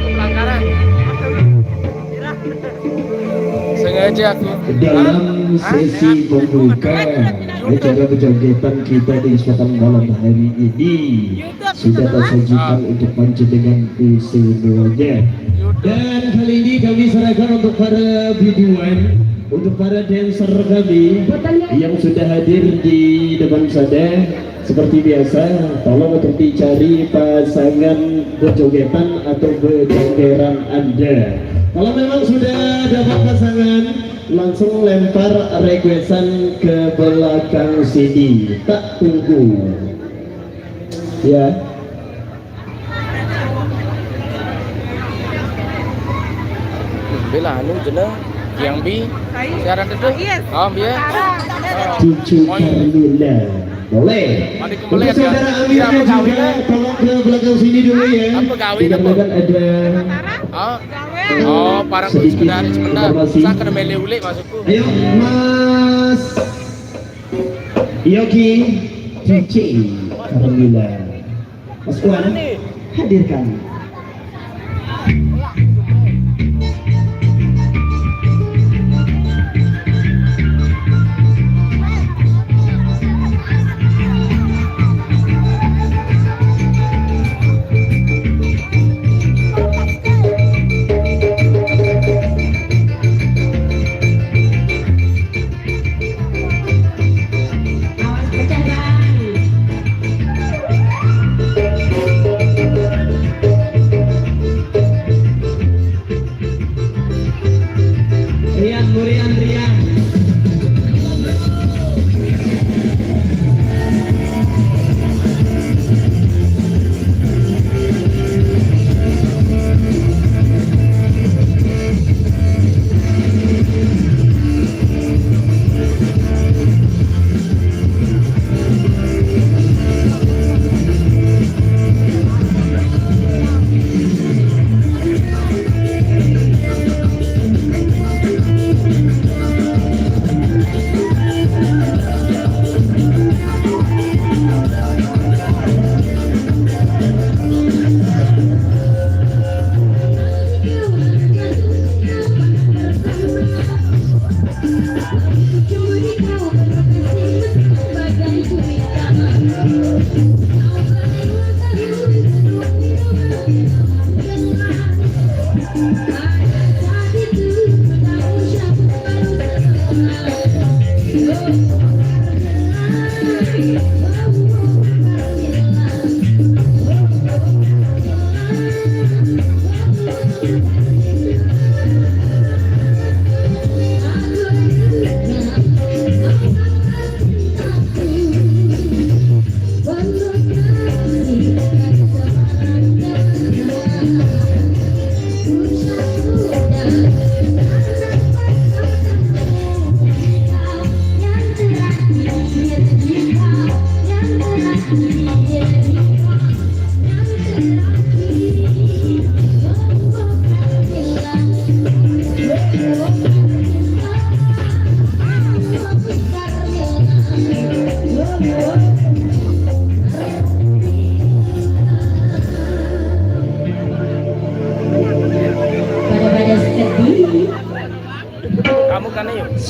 pelanggaran. Sengaja aku. Dalam sesi pembuka acara berjogetan kita di kesempatan malam hari ini sudah tersajikan untuk panjenengan semuanya. Dan kali ini kami serahkan untuk para biduan, untuk para dancer kami yang sudah hadir di depan sana. Seperti biasa, tolong untuk dicari pasangan berjogetan atau berjanggeran Anda. Kalau memang sudah dapat pasangan, langsung lempar requestan ke belakang sini. Tak tunggu. Ya. Bila anu jeneng yang bi siaran itu. Oh, biar. Cucu Carmila. Boleh. Untuk saudara Amira juga tolong ke belakang sini dulu ya. Dikarenakan ada parang sekedar saya kena mele ulik masukku. Ayo Mas Yogi Cici Carmila. Mas Puan hadirkan.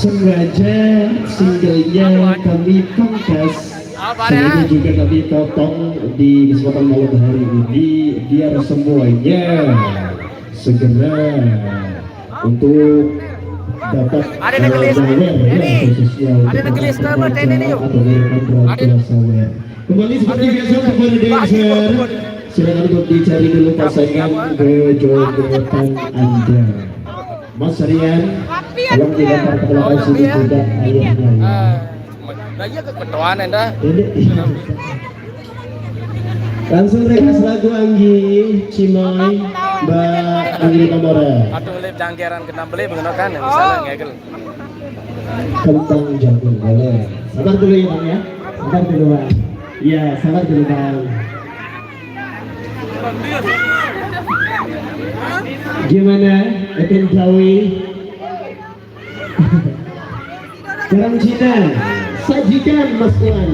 Sengaja singlenya kami pangkas, sengaja juga kami potong di kesempatan malam hari ini biar semuanya segera untuk dapat khususnya kembali seperti biasa kepada dancer, silakan untuk dicari dulu pasangan berjogetan Anda. Mas Rian, tolong dilempar ke belakang sini tidak ayahnya. Nah iya keketuaan anda. Langsung request lagu Anggi, Cimoy, Mbak Anggi Kamora. Atau lip jangkeran kena beli menggunakan misalnya ngegel. Kentang jagung boleh. Sabar dulu ya Bang ya. Sabar dulu Bang. Iya, sabar dulu Bang. Gimana? Akan Jawi? Kurang Cina, sajikan Mas Puan.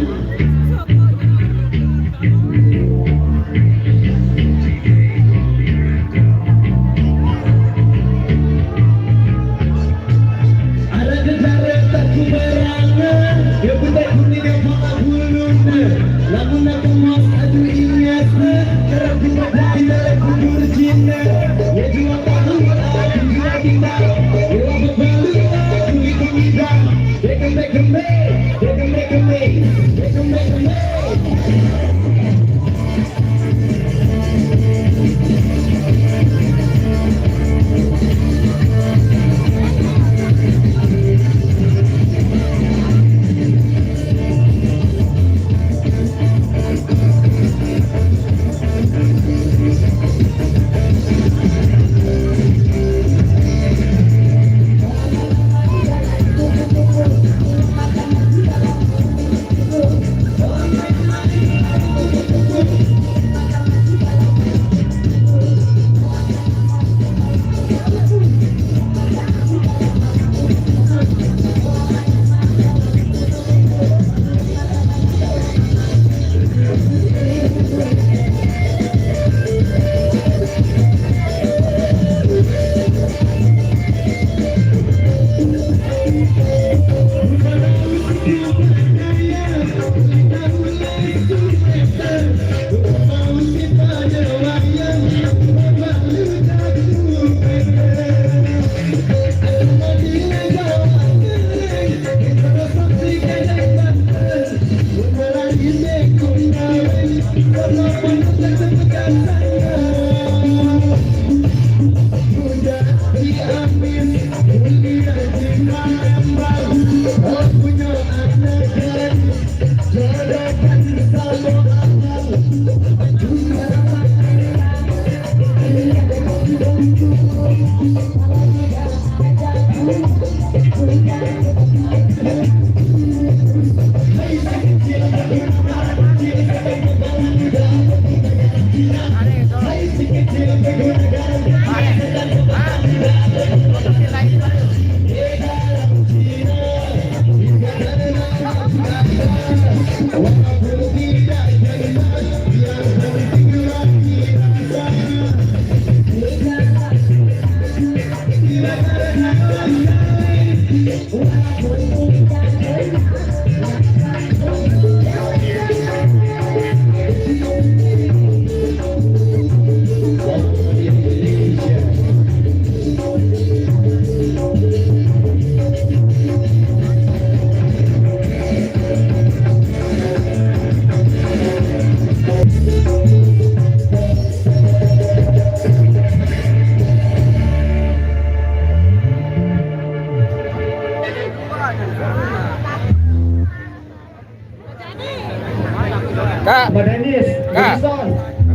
Kak, Mbak Dennis, Kak. Wilson.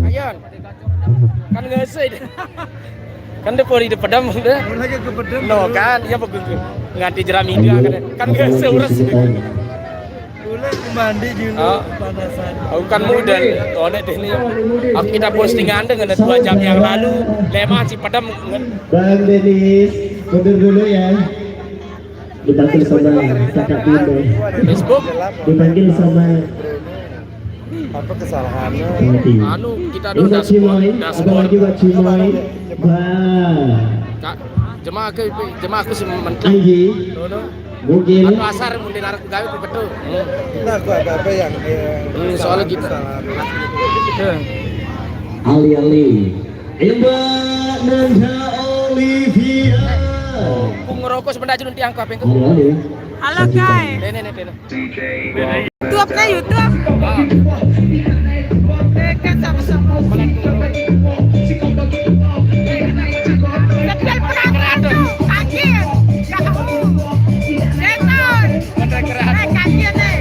Ayon. Kan ngesih. Kan dia pori di pedam udah. Lagi ke bedem. No kan, iya bagus. Nganti jerami dia kan ngesih urus. Boleh aku mandi dulu Oh. panasan. Aku kan muda. Oh nek ini. Aku kita postingan dengan 2 jam yang lalu. Lema Cipedam. Bang Dennis, mundur dulu ya. Dipanggil sama kakak Bimo. Facebook. Dipanggil sama Apa kesalahannya? Nanti. Anu kita Ini dulu Pak Cimoy, apa lagi Pak Cimoy? Wah, Kak, jemaah aku sih menteri. Anggi, mungkin Anu asar mungkin arek gawe ku betul. Nah, aku apa yang Soalnya kita. Ali-ali. Mbak Nanda Olivia. Ku ngerokok sebentar aja nanti angka apa yang Ali-ali. Halo guys, Dene. YouTube na YouTube. Dekat sama-sama. Lepas perang tu, kaget. Jauh. Dekat. Kaget ni.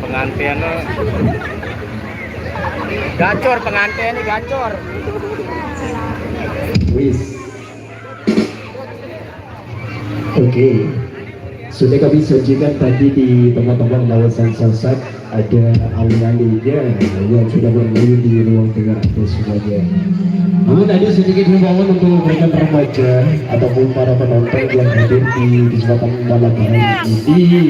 Pengantinnya gacor, pengantin ini gacor. Wis. Oke. Sudah kami sajikan tadi di teman-teman kawasan Salsak ada alih-alihnya yang sudah berdiri di ruang tengah itu semuanya. Namun tadi sedikit himbauan untuk rekan remaja ataupun para penonton yang hadir di kesempatan malam hari ini.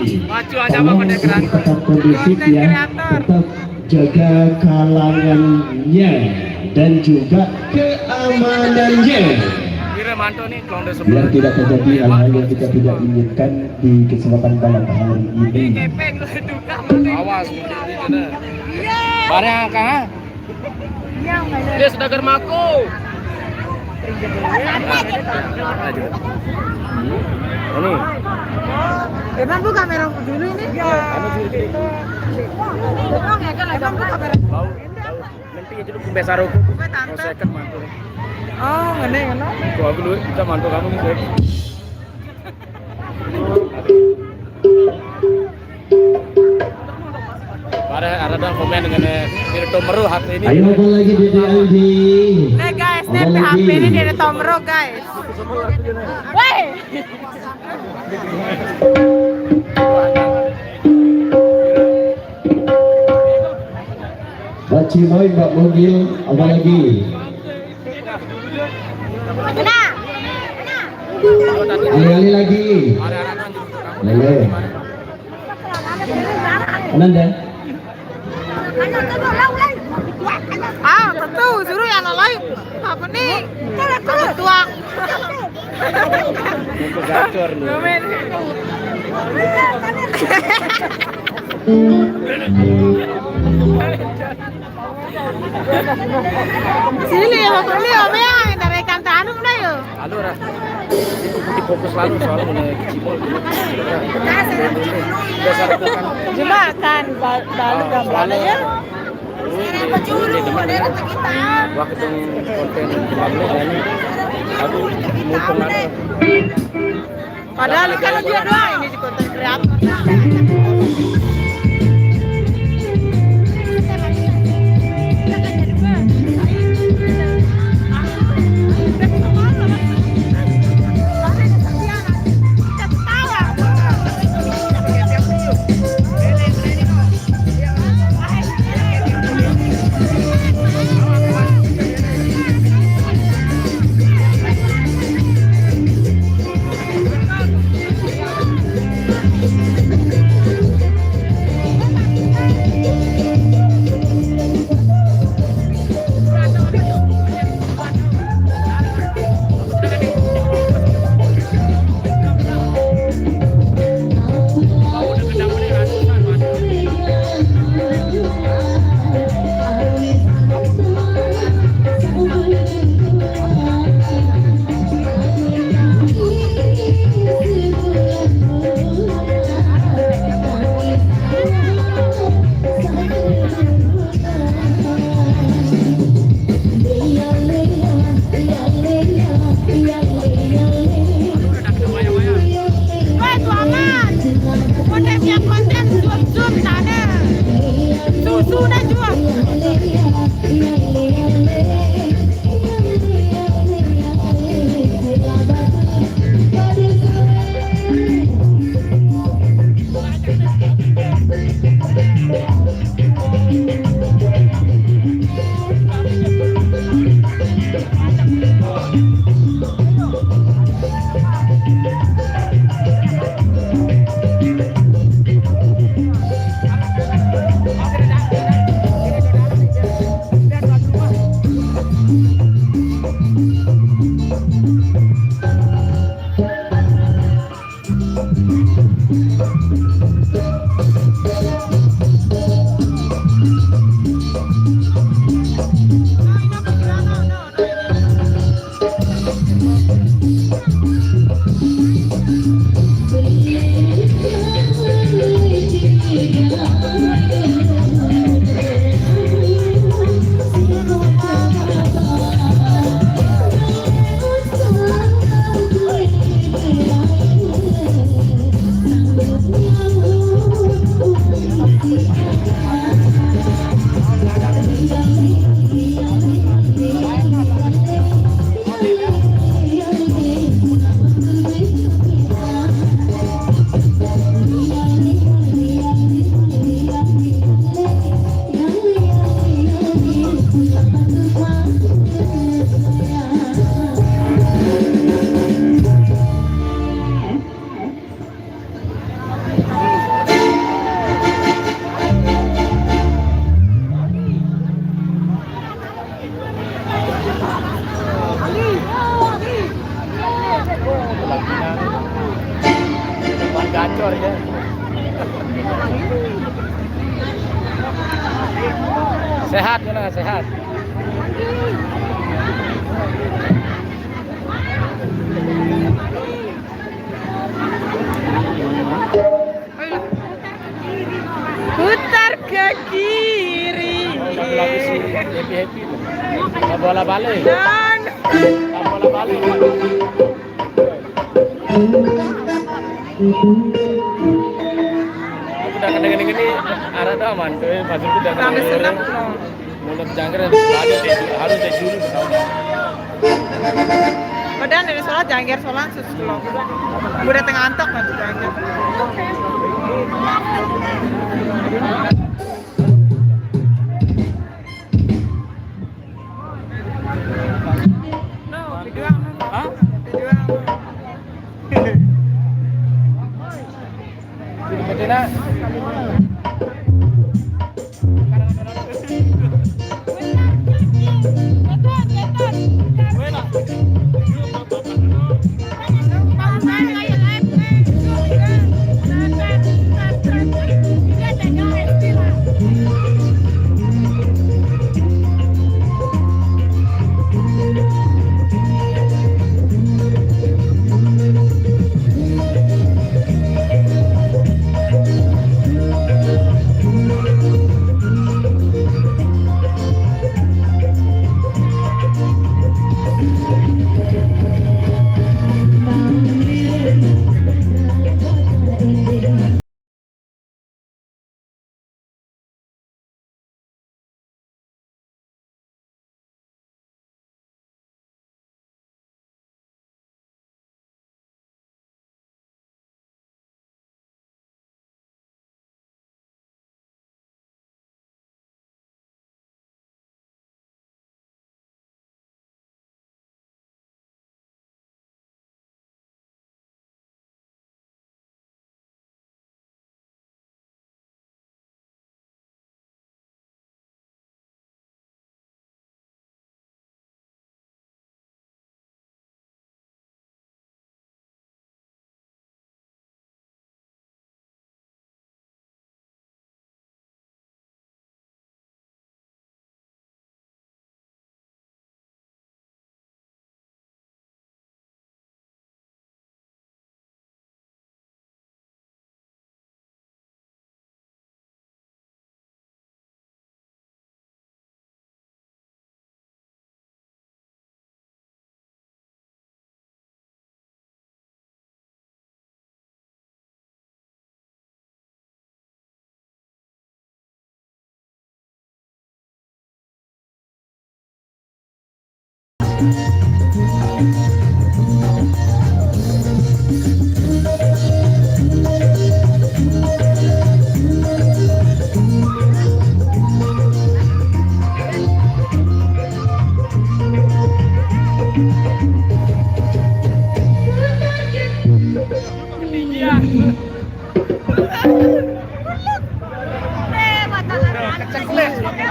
Tolong tetap kondusif ya, tetap jaga kalangannya dan juga keamanannya. Biar tidak terjadi hal-hal yang kita tidak inginkan di kesempatan malam hari ini. Awas, barang kah? Dia sudah germaku. Ini. Emang bu kamera dulu ini? Emang bu kamera. Nanti itu besar aku. Second mantu. Oh, ngene ngono. Gua aku dulu kita mantu kamu gitu. Ada komen dengan Tirto Meru hati ini. Ayo apa lagi Dede Aldi? Guys, Apa HP lagi? ini dari Tomro guys. Woi. Mbak Cimoy, Mbak Mobil, apa lagi? Kena. Alih-alih lagi. Lele. Ananda. Ah, tentu suruh yang lain. Apa nih? Ketua. Gacor lu. Gomen. Sili ya, Bapak ini apa ya? Dari kantor anu mana yo? Halo Ras. Ikuti fokus lalu soalnya mulai kecil. Besar itu kan. Cuma kan balik gambarnya ya. Waktu konten filmnya ini aku mumpung ada. Padahal kan dia doang ini di konten kreator. Gacor ya. Sehat ya, sehat. Putar ke kiri. Happy. Bola balik. Dan Bola balik. Udah kena gini arah dah aman tuh, pasal tu dah. sampai senang loh. Mulut jangkar harus deh dulu. Padahal dari sholat jangkir sholat sesuatu. Udah tengah antok nanti jangkir. No, video ang Hah? video ang Betul nak?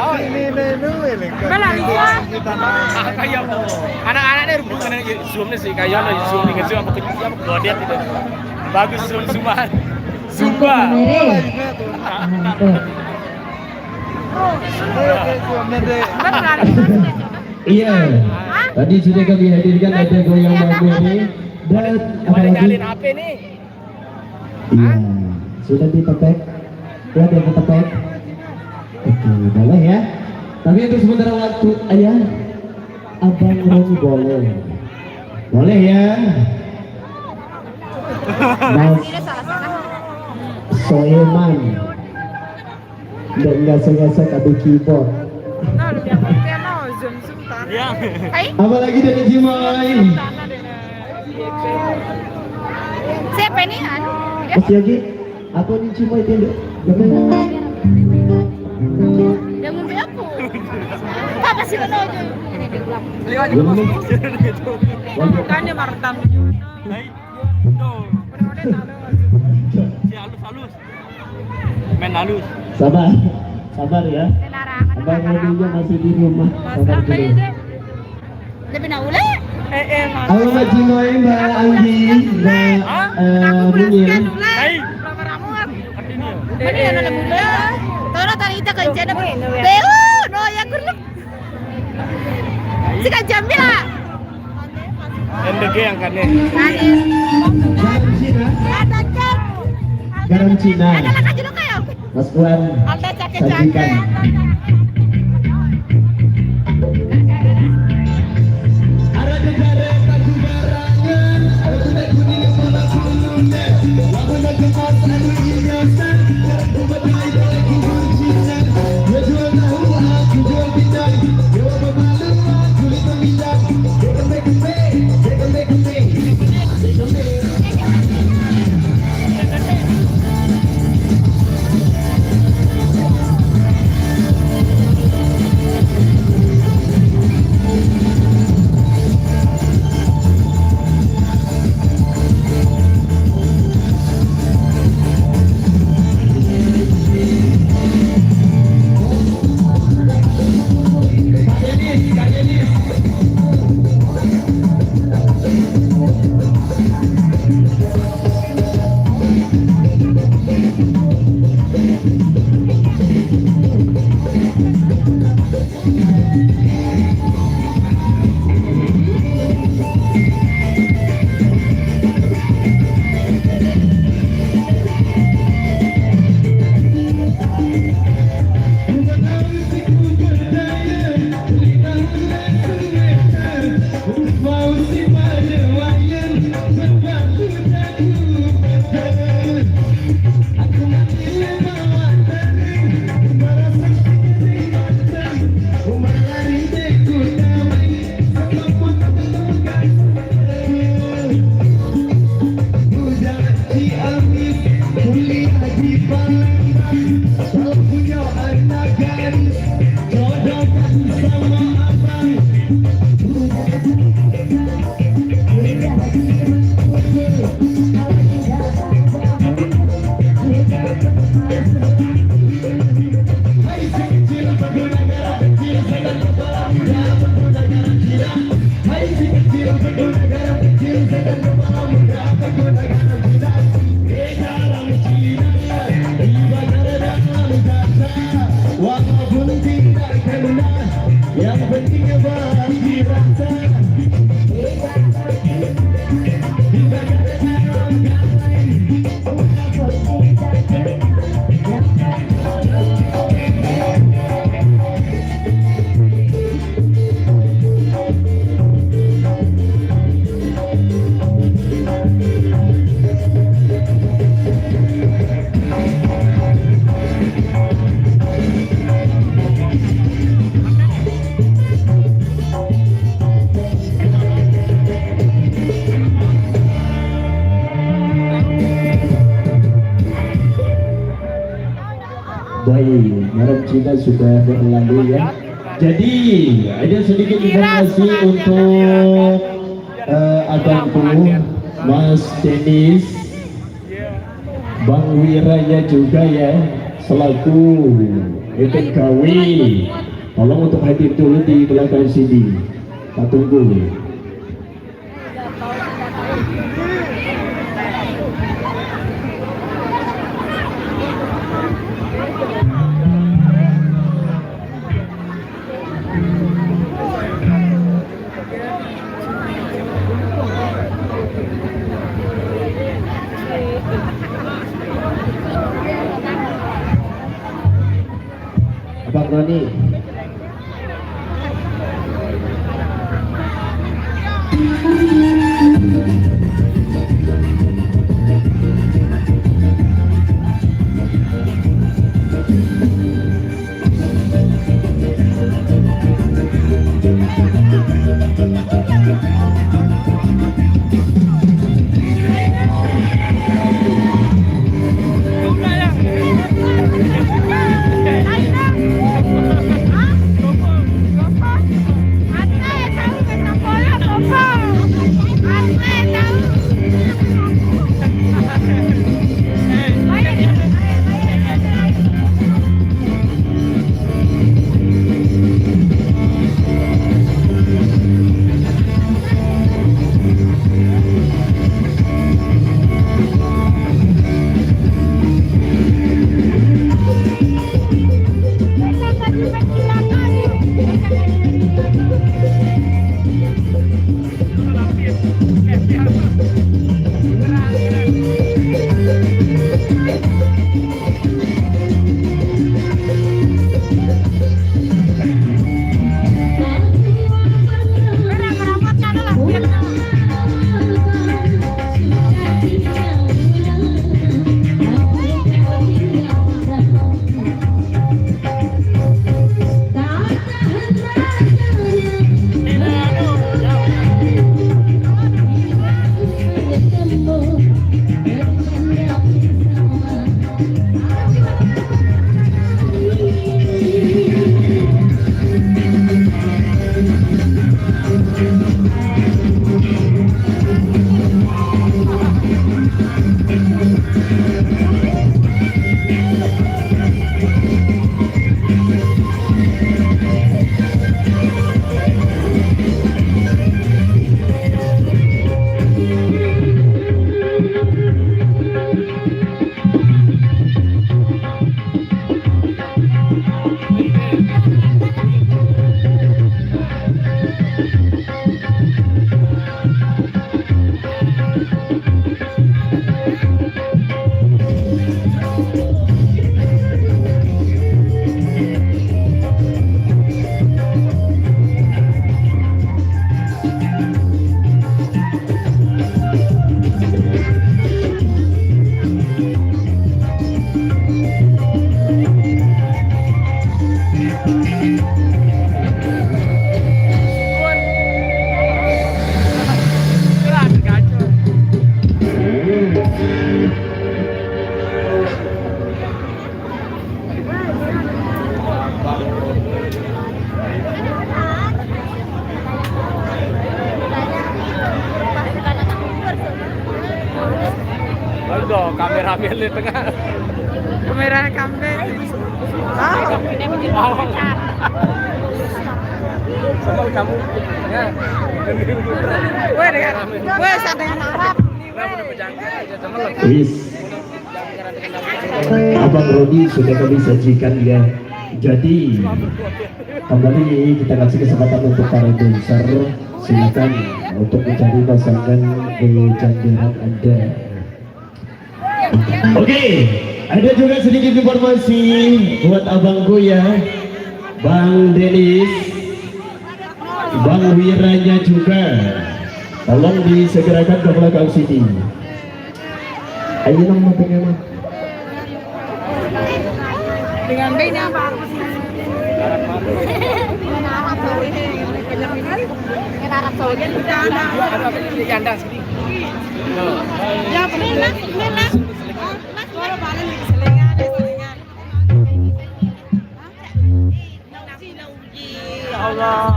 Oh, ini ini. Malah lihat. Kayak anak-anaknya bukan zoomnya sih, kayak lo zoom nih zoom apa apa godet itu. Bagus zoom zooman. Zumba. Iya, tadi sudah kami hadirkan ada goyang Mamere dan apa Boleh lagi? nyalin HP nih. Iya, sudah ditepek, ya ada ditepek. Oke, boleh ya. Tapi untuk sementara waktu, ayah, abang Roni boleh ya. Mas Soeman dan ngasih-ngasih adu keyboard. Nah, lu yang penting mau zoom tan. Iya. Hai. Apalagi dari Cimoy. Siapa ini kan? Masih lagi? Apa nih Cimoy tinduk? Gimana? Yang ngombe aku. Papa sih kan aja. Makanya Martam. Si halus. Main halus. Sabar, sabar ya. Abang Rodinya masih di rumah. Sabar dulu. Lebih nak ule? Halo Mbak Cinoy, Mbak Anggi, Mbak Munir. Hai. Ano yan na mula? Tara kita kay Jenna. Beo, no ya kurang. Si Kak Jamila. NDG yang kan Garam Cina, Ada kan? garam Cina. Ada lah kajulo kayo. Mas Puan, Alda sajikan. cake-cake. Baik, garam Cina sudah berlalu ya. Jadi ada sedikit informasi untuk abangku Mas Denis, Bang Wiranya juga ya, selaku EPKW. Tolong untuk hadir dulu di belakang sini. Kita tunggu. Abang Roni. dong, kamera ambil di tengah. Kamera kamera. Mau. Sama kamu. Ya. Weh, sampai Arab. Wis. Abang Rodi sudah kami sajikan ya. Jadi kembali kita kasih kesempatan untuk para dancer, silakan untuk mencari pasangan di janjiran Anda. Oke, ada juga sedikit informasi buat abangku ya, Bang Denis, Bang Wiranya juga. Tolong disegerakan ke belakang sini. Ayo dong motornya mah. Dengan beda apa? Ya, benar. Kalau balik di selingan, selingan. Allah.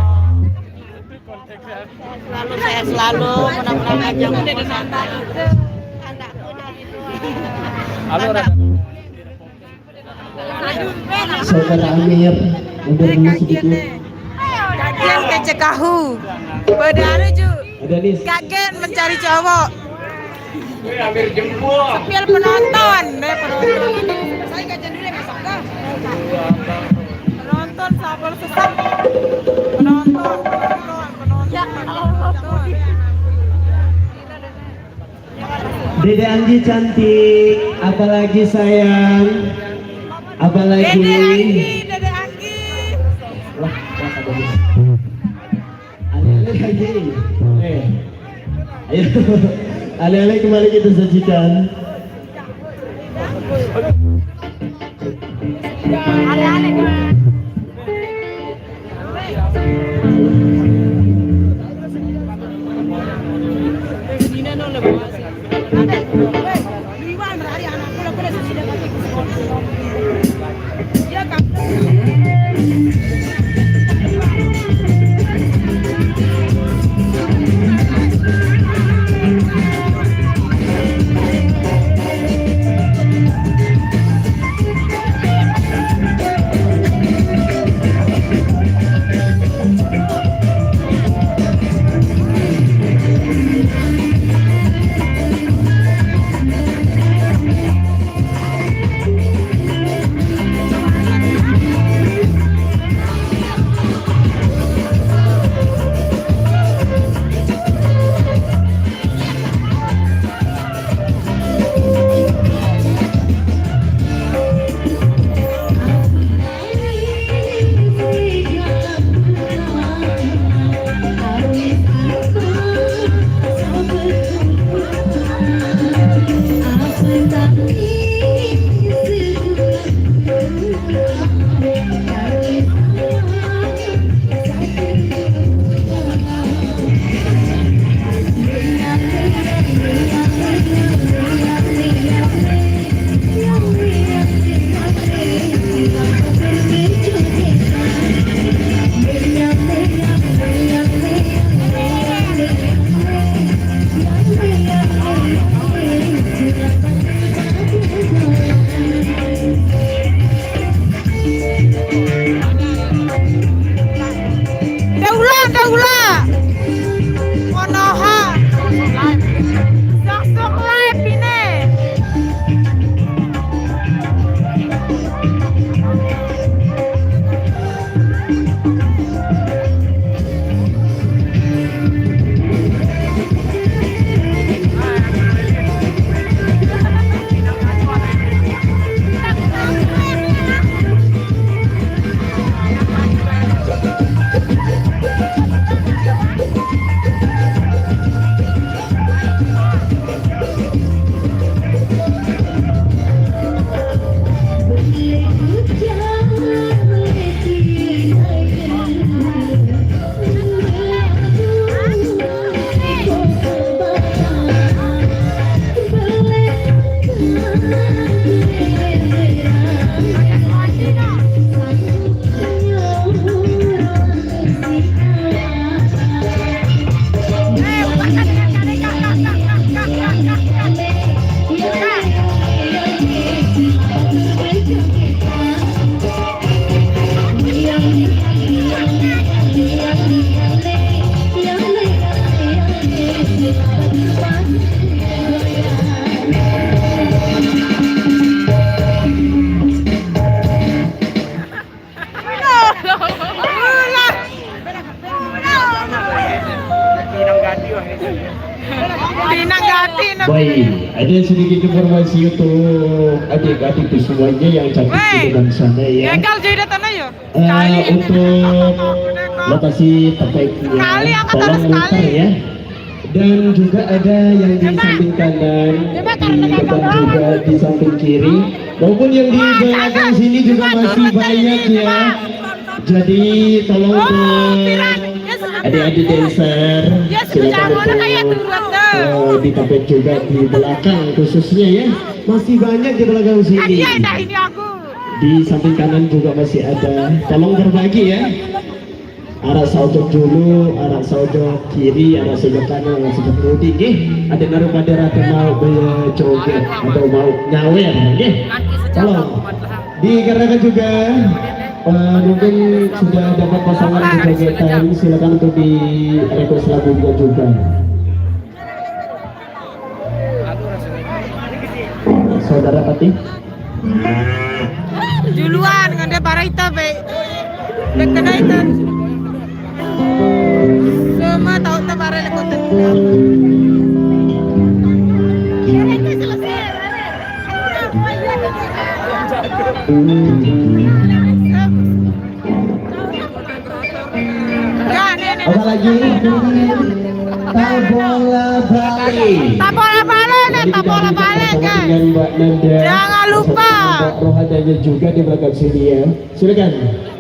Selalu saya selalu mudah-mudahan jangan udah disantai. Saudara Amir, mundur dulu sedikit. Kajian kecekahu. Bedara ju. Ada nih. Kaget mencari cowok. Amir jempol. Sepil penonton, penonton. Saya kajian dulu besok dah. Penonton sabar sesat. Penonton. Dede Anggi cantik, apalagi sayang, apalagi. Dede Anggi. Wah, ada nih. Ale-ale lagi. Ayo, ale-ale kembali kita sajikan. Ale-ale. Baik, ada sedikit informasi untuk adik-adik semuanya yang cantik di depan sana ya. Untuk lokasi tepatnya, tolong muter ya. Dan juga ada yang di samping kanan, di depan juga di samping kiri, maupun yang di belakang sini juga masih banyak ya. Jadi tolong adik-adik dancer silakan untuk ditampil juga di belakang khususnya ya. Masih banyak di belakang sini. Di samping kanan juga masih ada. Tolong berbagi ya. Arah saujok dulu, arah saujok kiri, arah saujok kanan, arah saujok mudik ada daripada rata mau berjoget atau mau nyawer tolong digerakkan juga. Mungkin sudah dapat pasangan berjogetan, silakan untuk di request lagunya juga. Saudara Pati duluan ngande barita be dekena itu semua tahu tabare lekotan apalagi tabola balik kan. Jangan lupa rohadanya juga di belakang sini ya. Silakan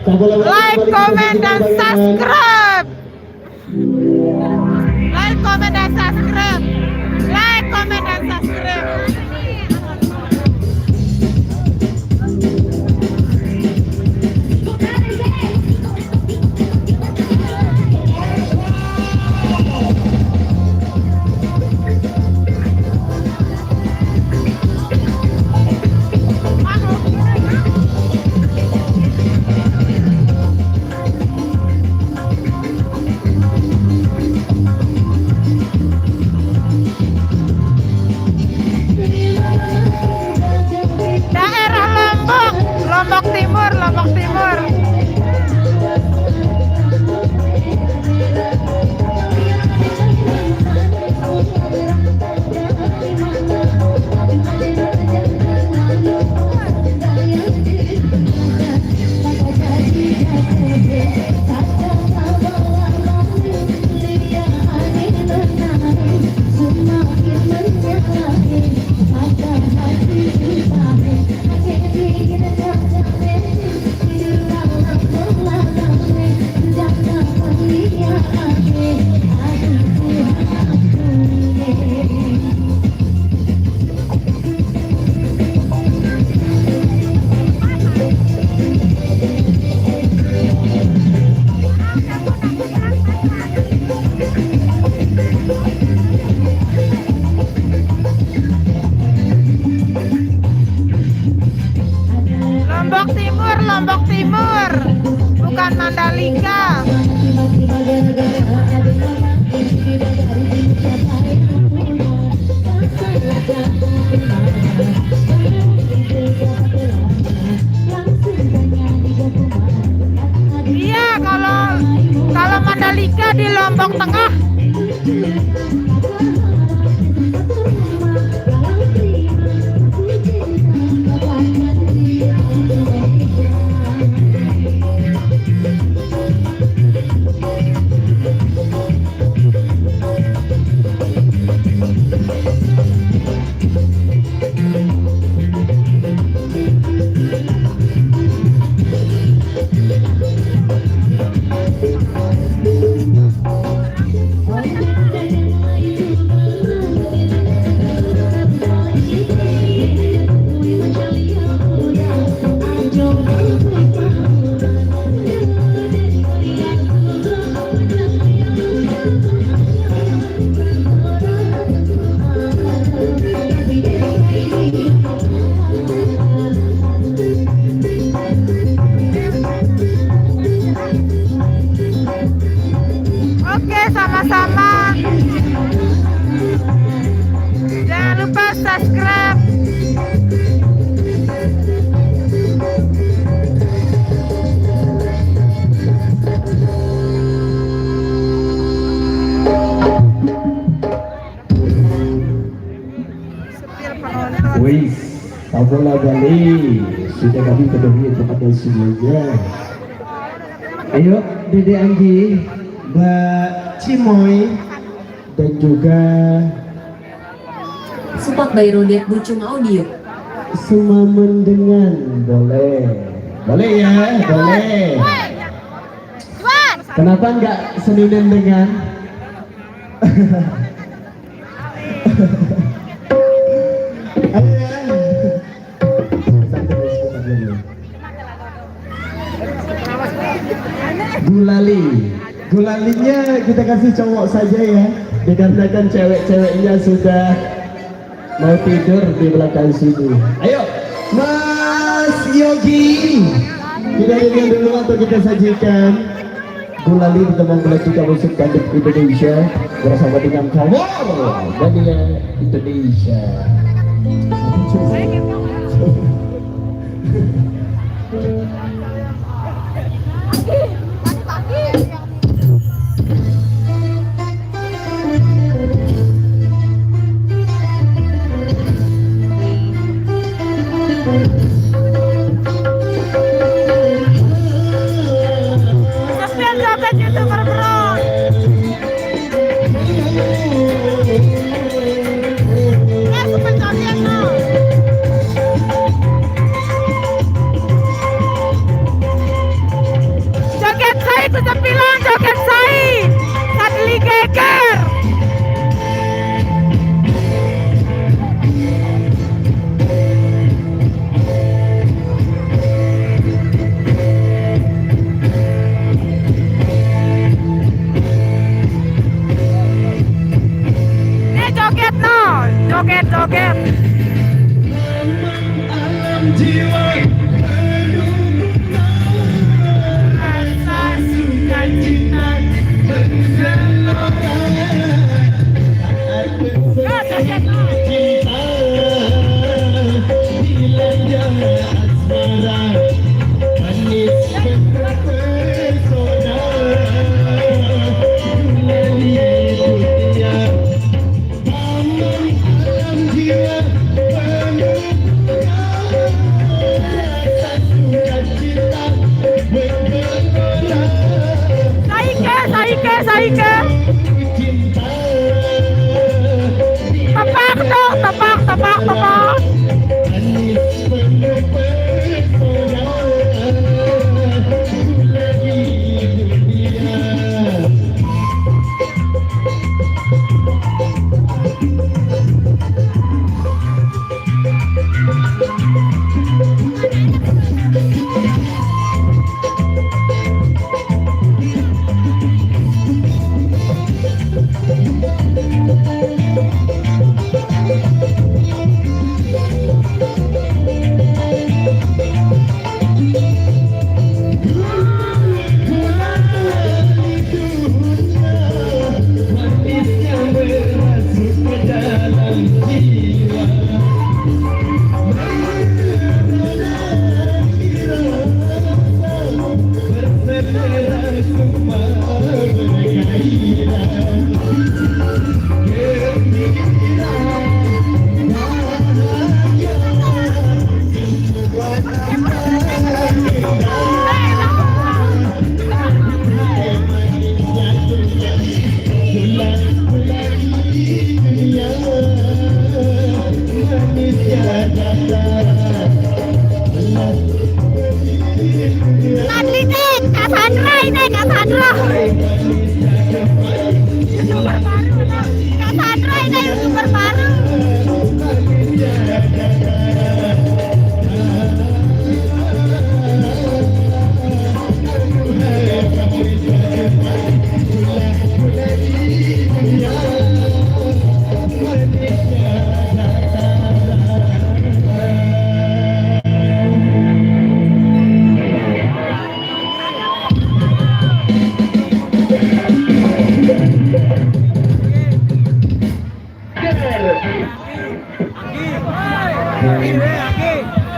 like, comment dan subscribe. Like, comment dan subscribe. Like, comment dan subscribe. Lombok Timur. Lombok Timur, bukan Mandalika. Iya, kalau Mandalika di Lombok Tengah. Oke, sama-sama. Jangan lupa subscribe. bola Bali sudah kami penuhi untuk anda semuanya. Ayo Dede Anggi, Mbak Cimoy, dan juga Support by Rodet Bucung Audio. semua mendengar boleh ya, boleh. Kenapa nggak seninan dengan? Ayo ya. Gulalinya kita kasih cowok saja ya, dikarenakan cewek-ceweknya sudah mau tidur di belakang sini. Ayo Mas Yogi, kita dengan dulu untuk kita sajikan Gulali bersama juga musik dangdut Indonesia bersama dengan Kawan Dania Indonesia. Joget. Saike. Tepak dong, tepak.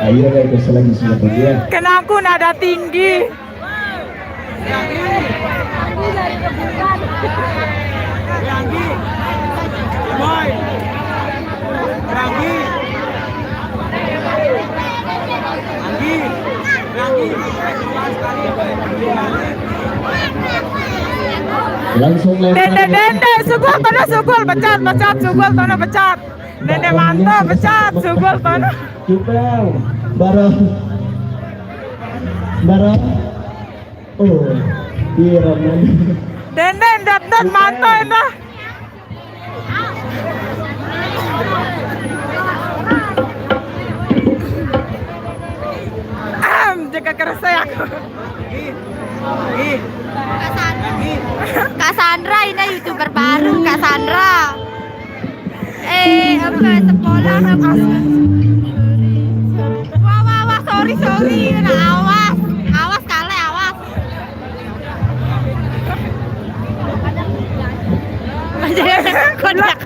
Ayo guys, lagi siapa dia? Kena aku nada tinggi. Boy. Langsung lempar. Dende, sugul pecat, sugul tono pecat. Dende mantap, pecat, sugul tono. Cupel, bareng. Oh, iya Roman. Dende, dat mantap dah. Jaga kerasa aku. Kak Sandra ini YouTuber baru, Kak Sandra. Apa sekolah apa? Wah, sorry. Nah, awas kali, awas. Kodak.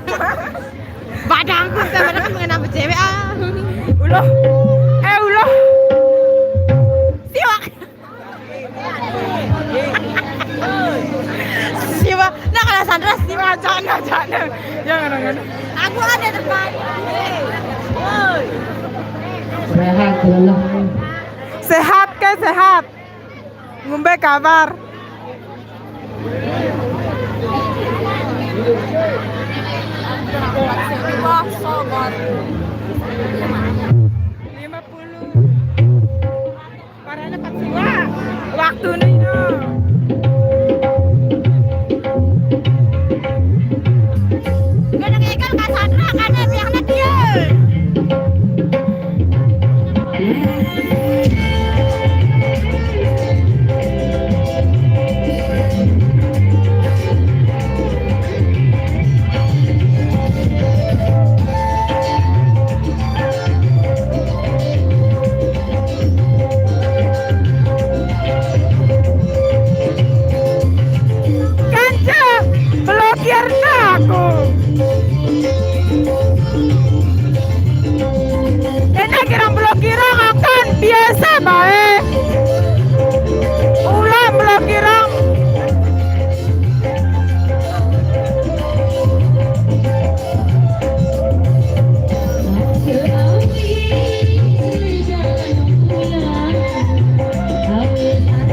Badangku sebenarnya mengenai cewek Ulah. Siwak. Siwak. Nah kalau Sandra siwak Jangan. Aku ada depan. Sehat. Ngombe kabar. Sobat. 50. Parahnya Pak Siwa. Waktu nih. Gak ikan Kak Sandra kan yang dia. Blokir aku. Ini kira blokir akan biasa baik. Ulang blokir.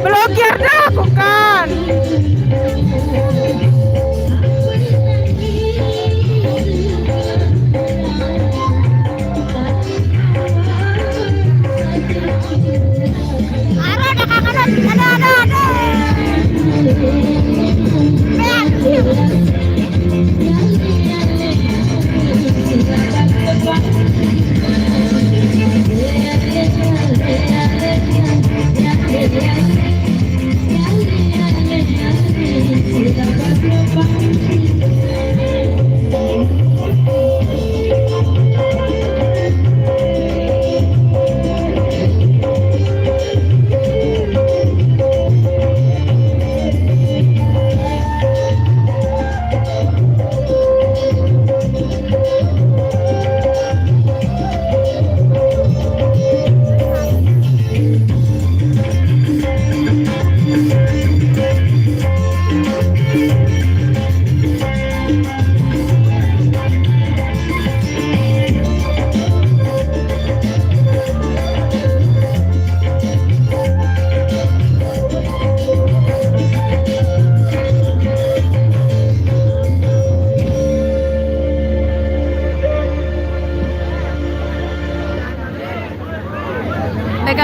Blokir aku kan.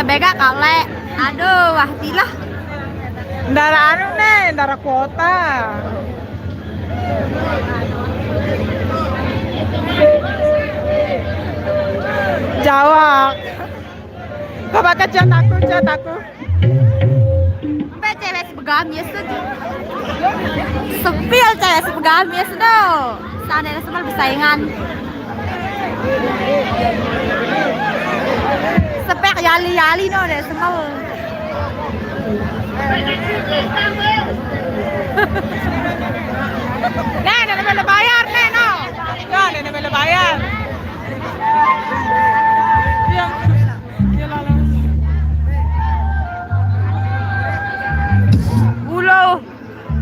Bega kale. Aduh, wah tilah. Ndara anu nih, ndara kuota. Jawab. Bapak cat aku. Sampai cewek sebegamis tuh. Sepil cewek sebegamis tuh. Sana semua bersaingan. Sepek yali no deh semua. Nenek bayar nih no. Ya nenek bayar. Ulo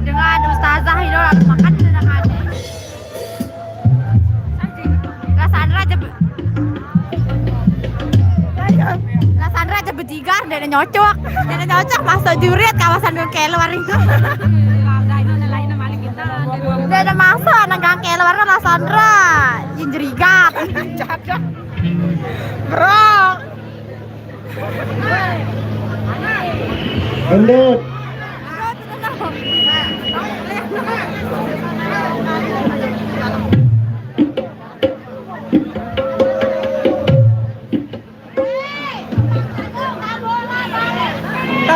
dengan ustazah itu harus makan dengan La Sandra aja berdiri Sigar, dia nyocok masuk jurit kawasan Keluar itu. Dia ada masuk nanggang Keluar kan Sandra, jinjerigat. Bro. Gendut.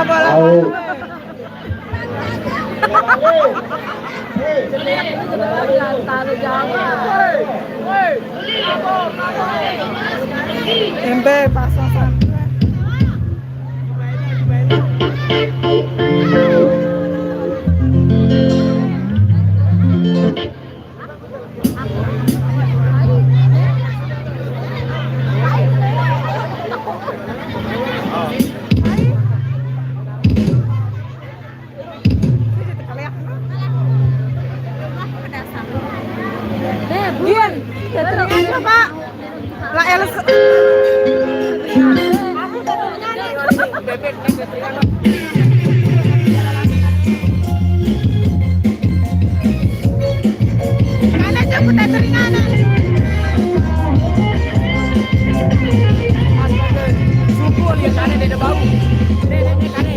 Tahu. Embe pasang sampai. Gian, aja Pak. Lah Els. Mana jemput teringan. Suku lihat ada di bau. Nenek kane.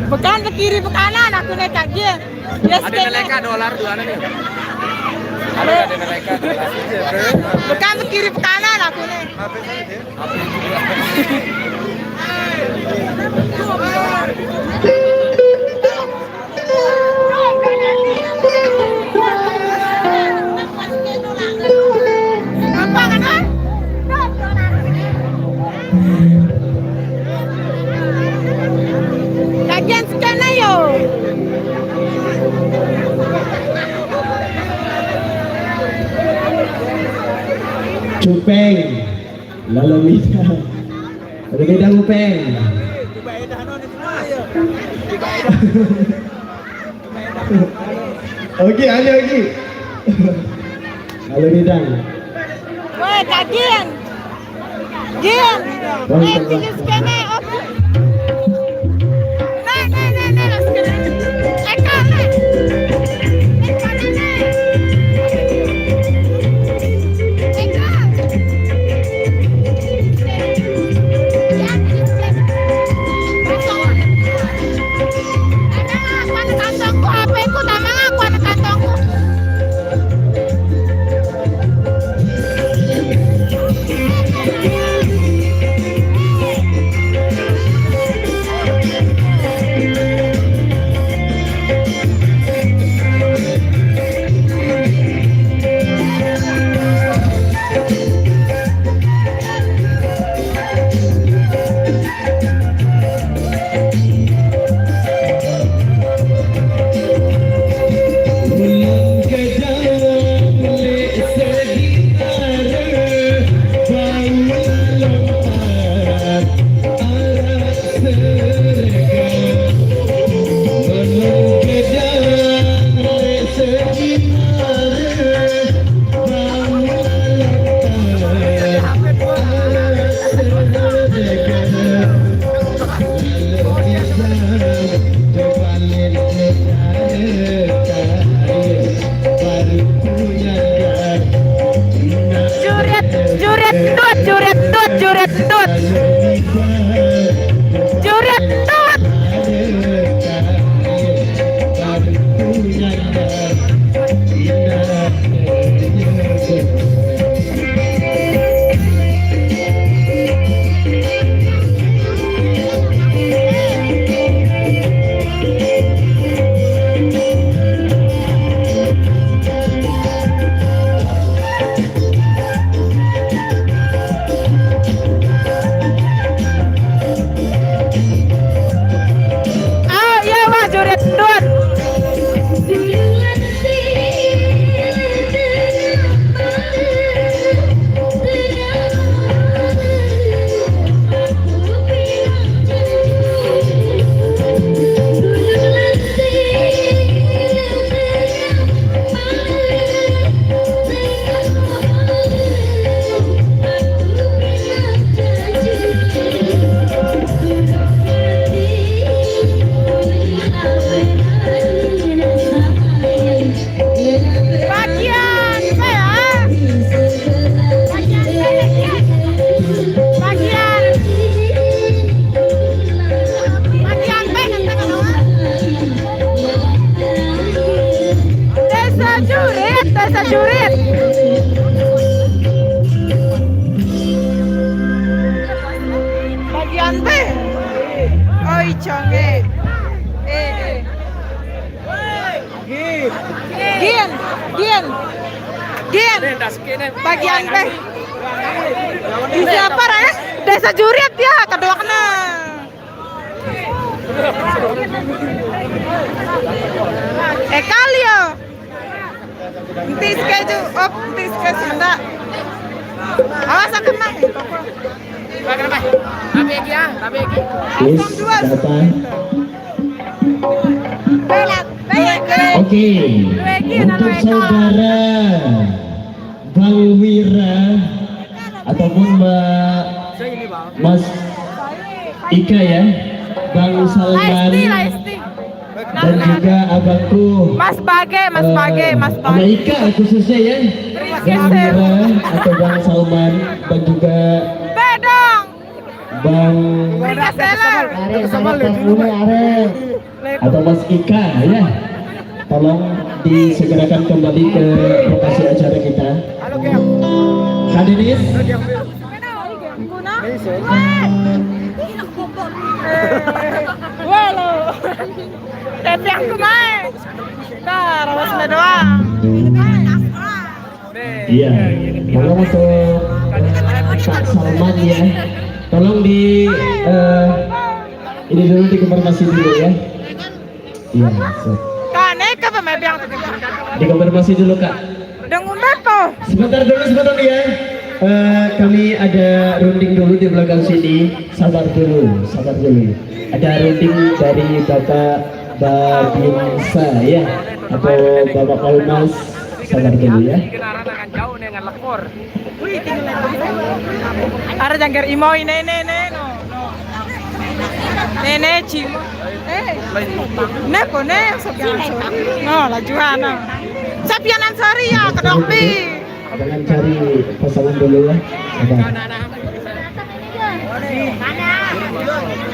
Bukan ke kiri ke kanan aku naik kaki. Yes, Ada nilai dolar dua nih. Ada nilai dolar. bukan ke kiri ke kanan aku naik. Apa kan? Kajian sekian ayo. Cupeng, lalu Mida, Upeng. Oke, ada lagi. Halo Bidang. Woi, Kak Gian. Gian. Tinggal skene. Nih, skene. Eka, nih. Eka, nih. Eka. Ya, ini skene. Kantong. Ada kantongku, HP-ku, tamang aku ada kantongku. Bagian teh. Di siapa ya? Desa Jurit ya, kedua kena. Kalio. Entis keju, entis keju enggak. Awas aku mah. Tapi iki ya, tapi iki. Oke, untuk saudara Bang Wira ataupun Mas Ika ya, Bang Salman dan juga abangku Mas Bage. Ama Ika khususnya ya, Bang Wira atau Bang Salman dan juga Bang atau Mas Ika ya, tolong disegerakan kembali ke lokasi acara kita. Hadirin, Walau, tapi aku main. Nah, rawasnya doang. iya, tolong untuk Kak Salman ya, tolong ini dulu dikonfirmasi dulu ya. Iya, Kak, naik apa mebiang? dikonfirmasi dulu Kak. Dengan berapa? Sebentar dulu ya. kami ada runding dulu di belakang sini. Sabar dulu, sabar dulu. Ada runding dari Bapak Babinsa ya, atau Bapak Kalmas. Sabar dulu ya. Jauh dengan lekor. Ada jangkar imoy nene no. Nene cimo. Ne ko ne Sofian sorry. No la Juana. Sofian Ansari ya kedokpi. Jangan cari pasangan dulu ya. Sabar.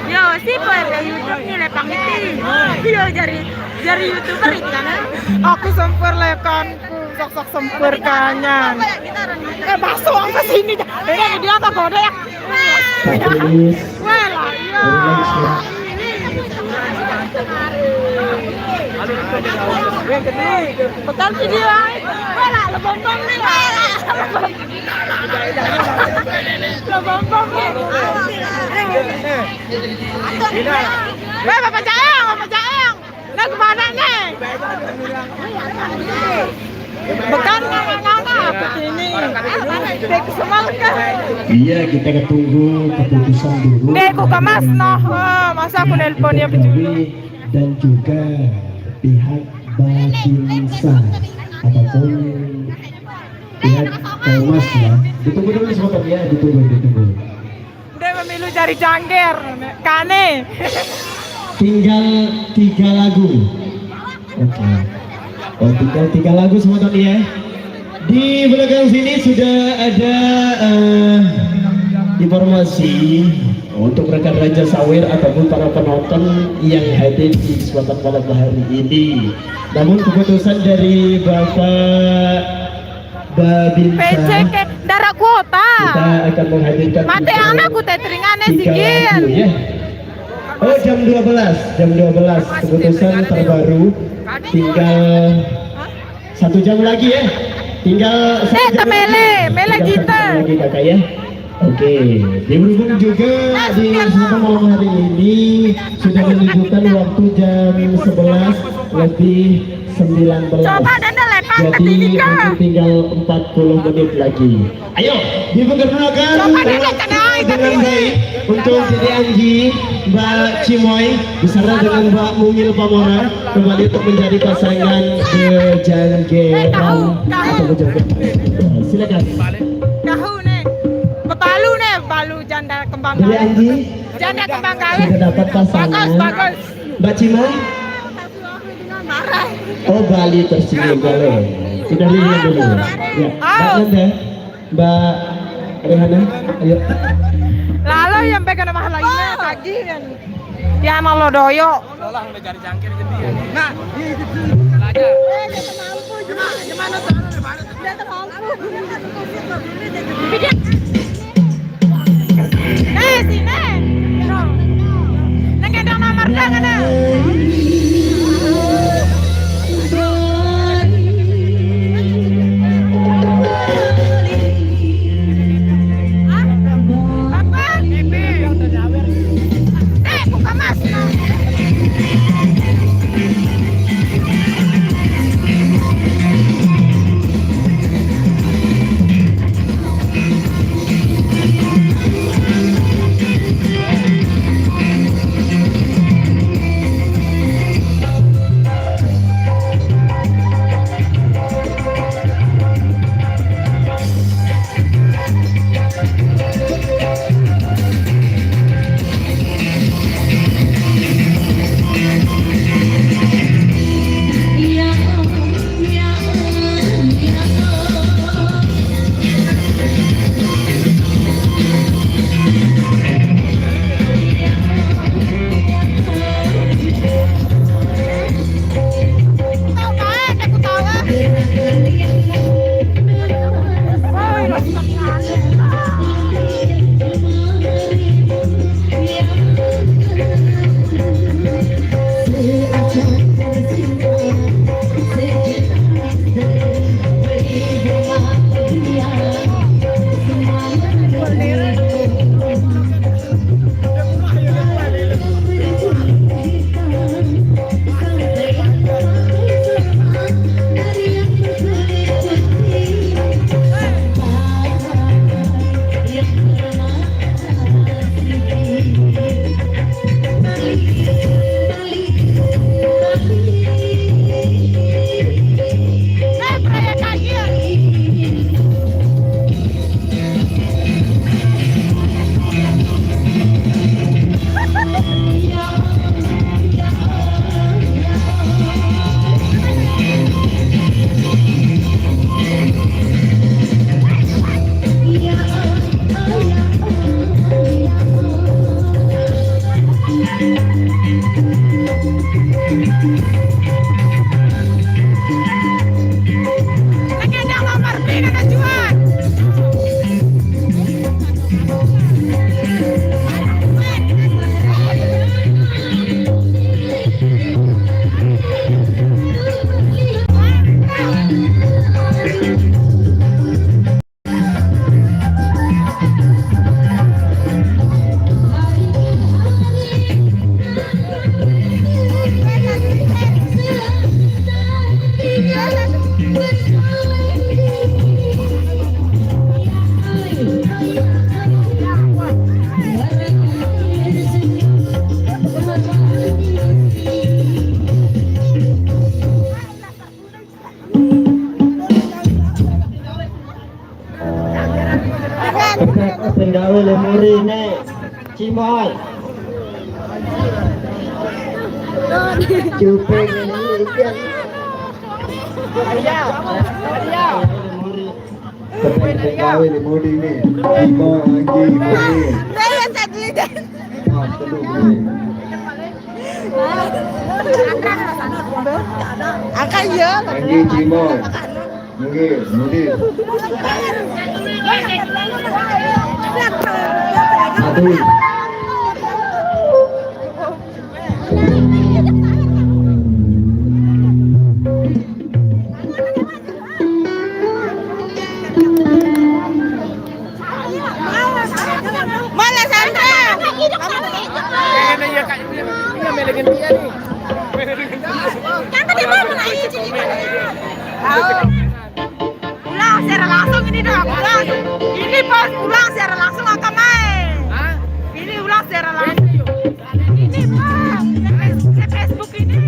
Yo, si per YouTube ni lepang itu. Yo jari YouTuber ikan. Aku sempur lekanku, sok-sok sempur kanyan. Bakso apa sini? Dia tak godek. Pak Tulis. Wah lah, iya. Betul video. Wah lah, lebong nih. Lebong nih. Bapak Jaeng. Nah kemana nih? Bukan ngana begini. Dek semalkan. Iya, kita tunggu keputusan dulu. Dek kok kemas noh. Masa aku nelpon ya Jokowi dan juga pihak Babinsa ataupun pihak Kalmas ya. Ditunggu dulu sebentar ya, ditunggu. Dia memilih cari jangkir. Kane. Tinggal 3 lagu. Oke. Oh, tinggal 3 lagu sebentar ya. Di belakang sini sudah ada informasi untuk rekan Raja Sawer ataupun para penonton yang hadir di kesempatan malam hari ini. Namun keputusan dari Bapak Babinsa, PCK darah kuota. kita akan menghadirkan Mati anakku tetringane 3 sikit. lagu ya. Oh, jam 12 keputusan terbaru, tinggal 1 jam lagi ya. Tinggal 1 jam mele gitar. lagi kakak ya. Oke, berhubung juga di kesempatan malam hari ini sudah menunjukkan waktu jam 11 lebih 19. Coba dana lepas Jadi ketika. mungkin tinggal 40 menit lagi. Ayo, diperkenalkan Coba dana kena dengan baik untuk Dede Anggi, Mbak Cimoy beserta dengan Mbak Mungil Pamora kembali untuk menjadi pasangan bejanggeran atau bejanggeran. Silakan. Kahu nih. Bebalu nih, balu janda kembang Dede Anggi Janda kembang gawe. sudah dapat pasangan. Bagus. Mbak Cimoy, oh Bali tersinggung boleh. Sudah lihat dulu. Ya, Mbak Nanda, Mbak Rehana, ayo. Lalu yang pegang nama lainnya pagi kan. Ya malah doyo. Tolong udah cari jangkir jadi ya. Nah, belajar. Sini. Neng gendong nomor jangan. Legenda nomor 3 Najuan. Penggawe lemuri nek Cimoy Cuping ini ikan penggawe lemuri nih Cimoy lagi Saya tadi dan akan ya lagi Cimoy Mungkin aduh mana Sandra? Kayaknya ya kak, ini melegen dia nih. Kan tadi mau naik sini. Pulang secara langsung ini dah pulang. Ini pas pulang secara langsung akan main. Hah? Ini ulang secara langsung. Ini Pak, di Facebook ini.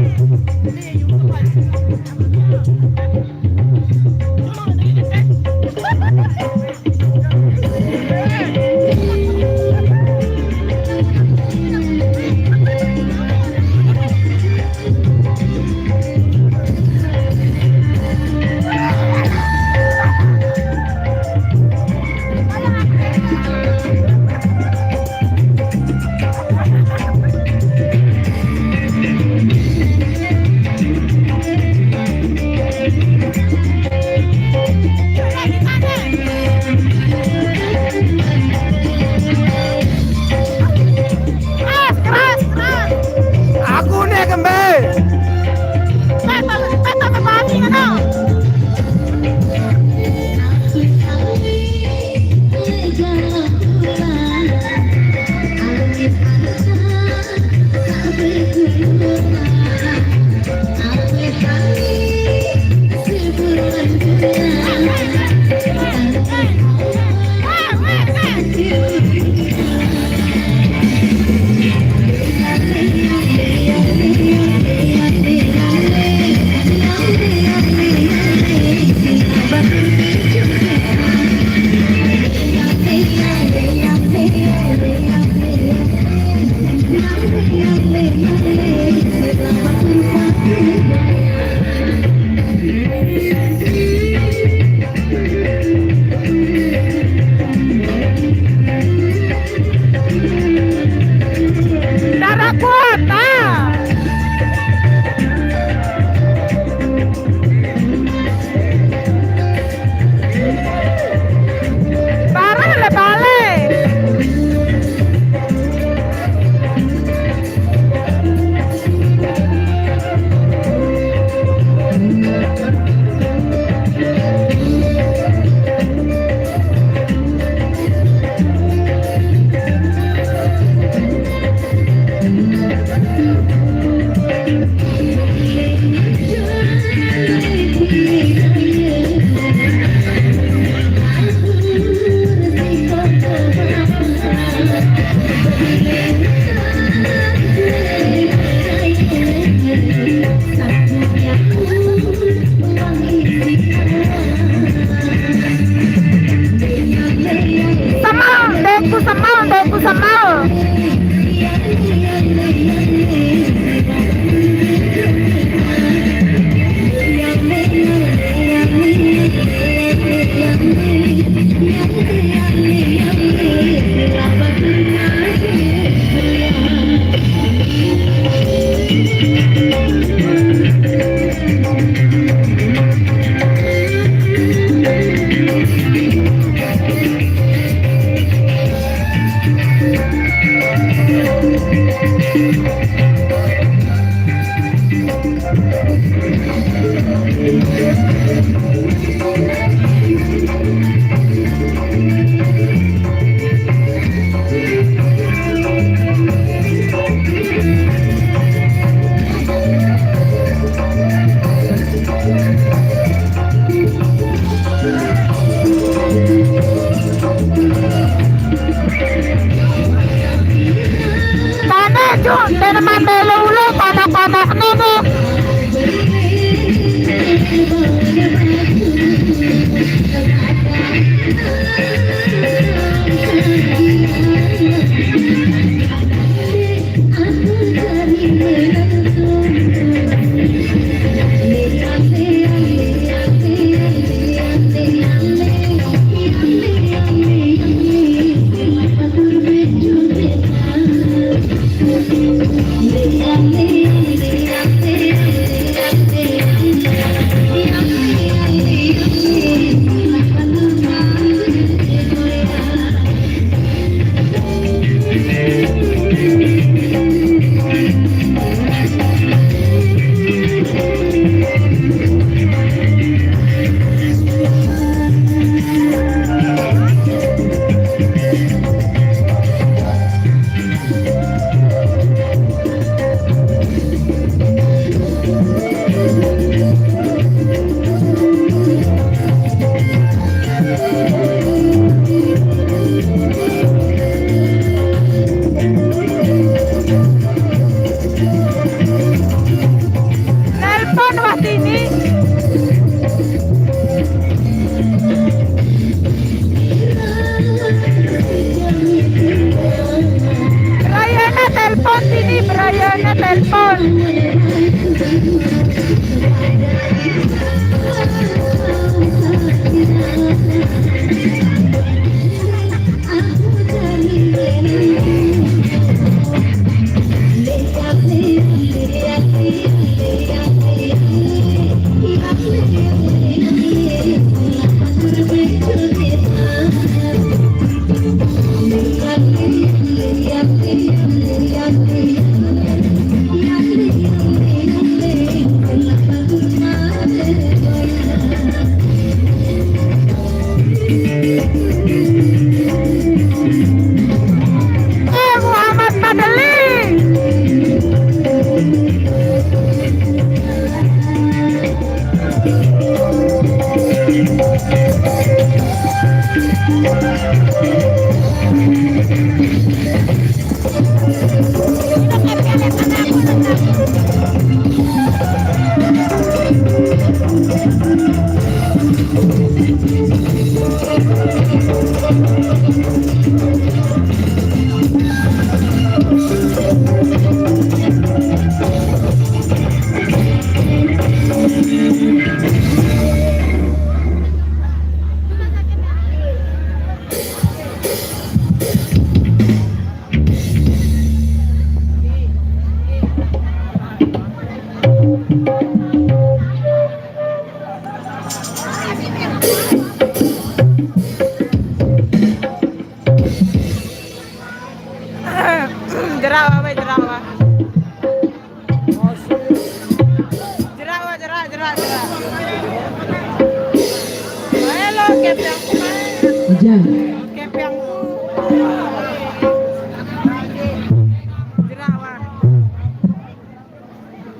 cuk dan mandele ulu panas-panas nini.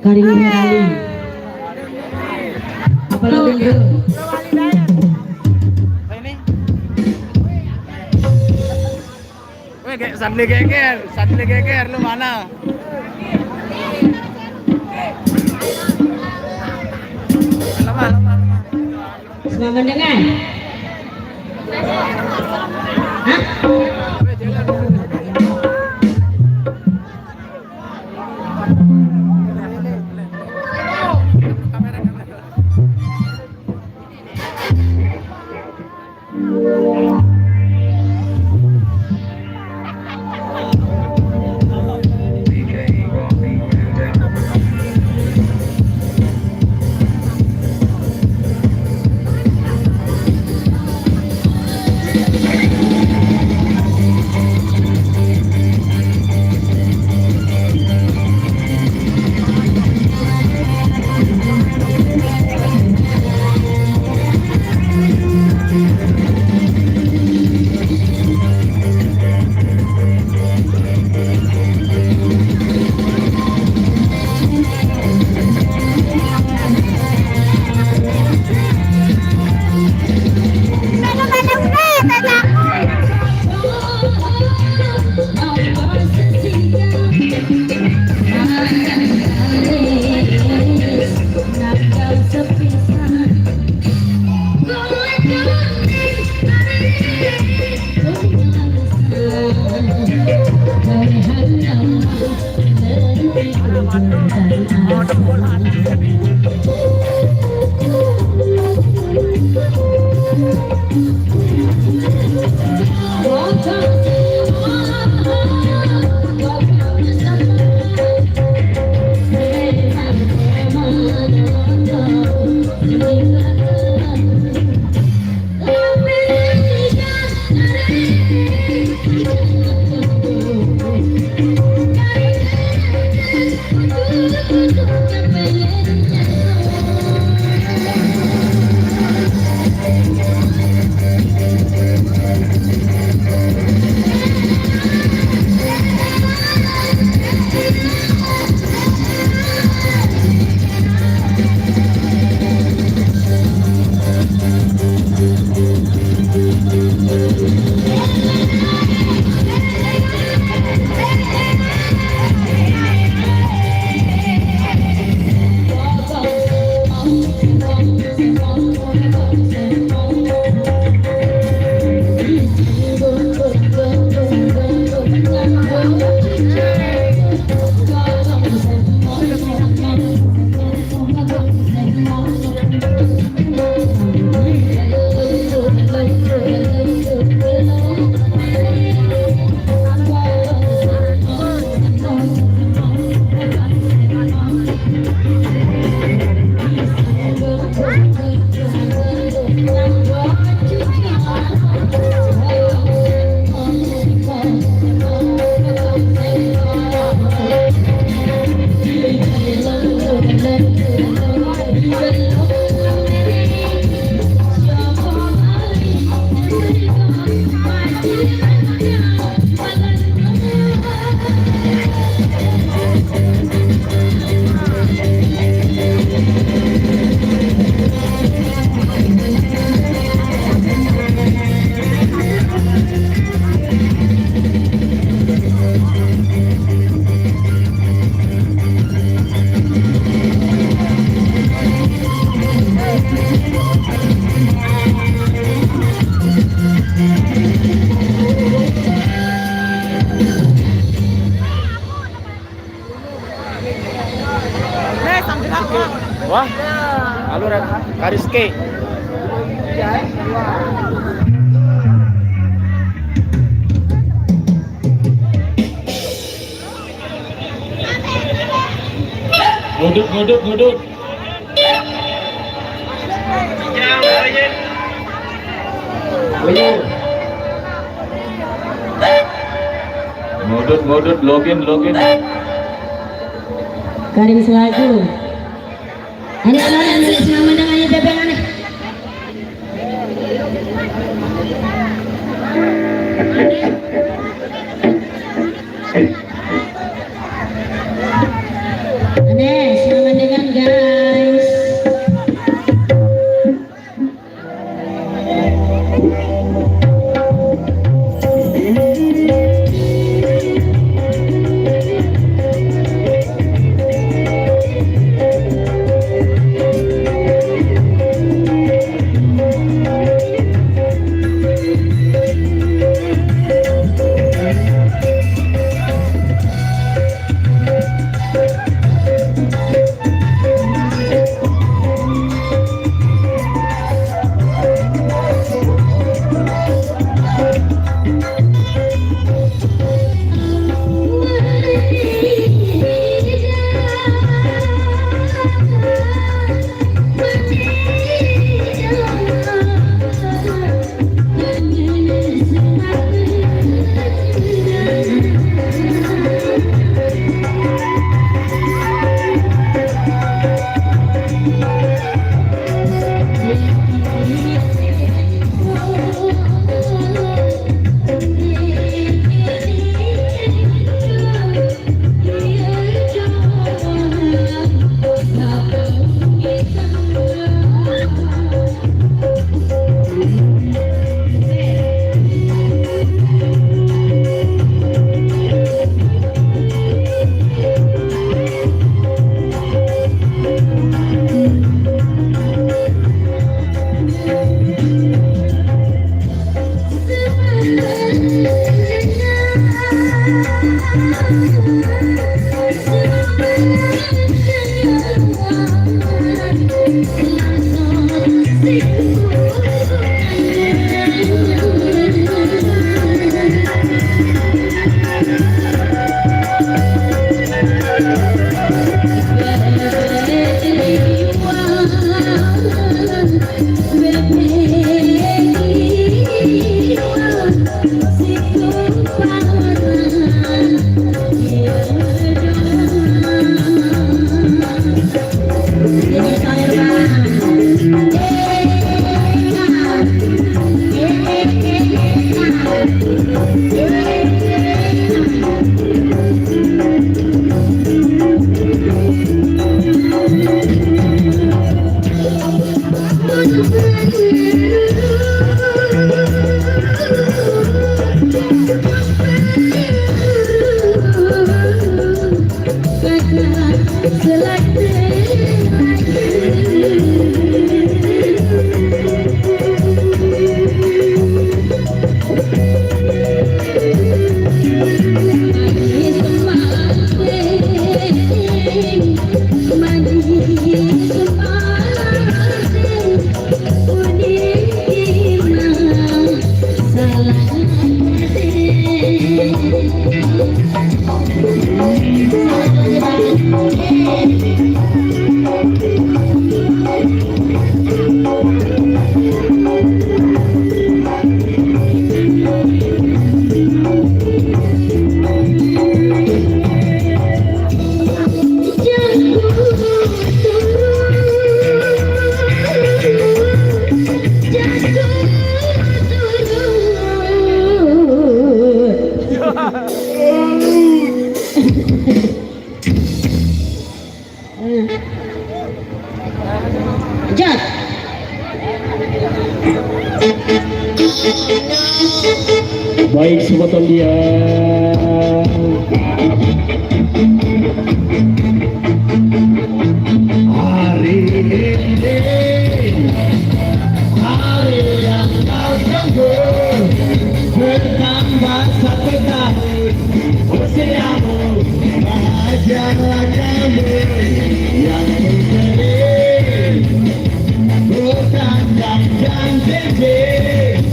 Kali kali. Apalagi itu? Ini. Weh, kayak sandli geger, lu mana? Lama. Semua mendengar? Hah? Wah, alur Kariske. Ngodut. Ngodut, login. Karim Selaju. Aneh sama dengannya bebeng aneh. Aneh sama dengan guys. Baik sobat dia. Hari ini hari yang kau tunggu, bertambah 1 tahun usiamu, bahagialah kamu yang menjadi bukan dan cincin,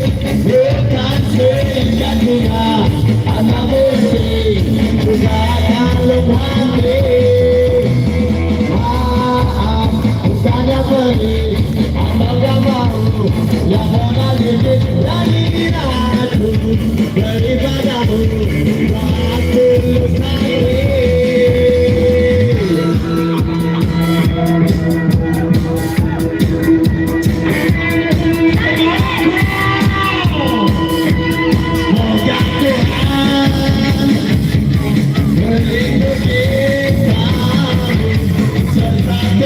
bukan singkat bunga atau musik, bukan kalung hati. Maaf, bukannya beri atau gak mau, yang modal dikit dari aku daripadamu, aku sayang.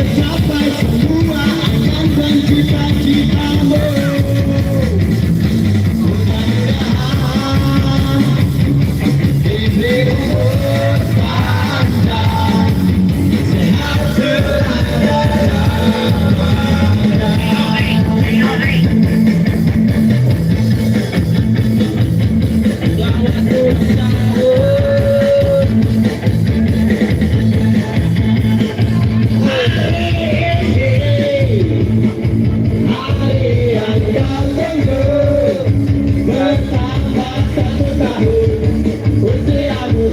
Sampai semua angan dan cita-citamu. Mudah-mudahan hidupmu panjang, sehat selalu. Bertambah 1 tahun usiamu,